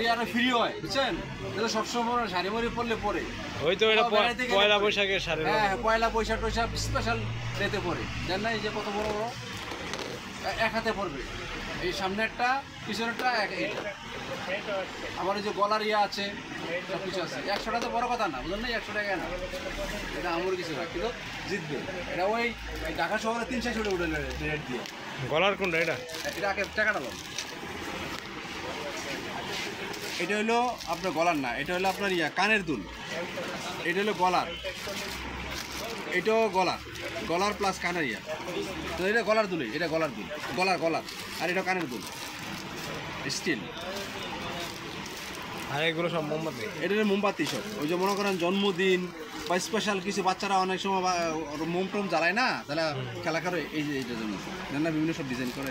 এটি আরো ফ্রি হয় বুঝছেন, এটা সবসময় শাড়ি মারি পরলে পরে ওই তো এটা পয়লা বৈশাখের শাড়ি। হ্যাঁ পয়লা বৈশাখ টৈশাখ স্পেশাল ডেতে পরে জান না, এই যে কত বড় বড় এক হাতে পড়বে, এই সামনে একটা পিছনেরটা আমার এই যে গলার ইয়ে আছে সব কিছু আছে। 100 টাকা তো বড় কথা না বুঝলেন না, 100 টাকা না, এটা আমার কিছু না, কিন্তু জিতবে এটা। ওই ঢাকা শহরে 300 উঠে রেট দিয়ে। গলার কোনটা এটা? এটা আগে টাকাটা লো, এটা হলো আপনার গলার না, এটা হলো আপনার কানের দুল। এটা হলো গলার, এটাও গলার প্লাস কানের তো এটা গলার দুলই, এটা গলার দুল, গলার আর এটা কানের দুল স্টিল। আর এগুলো সব মোমবাতি? এটা মোমবাতি সব। ওই যে মনে করেন জন্মদিন বা স্পেশাল কিছু বাচ্চারা অনেক সময় মোম টোম জ্বালায় না, তাহলে খেলা করে এই যে এইটার জন্য না, বিভিন্ন সব ডিজাইন করে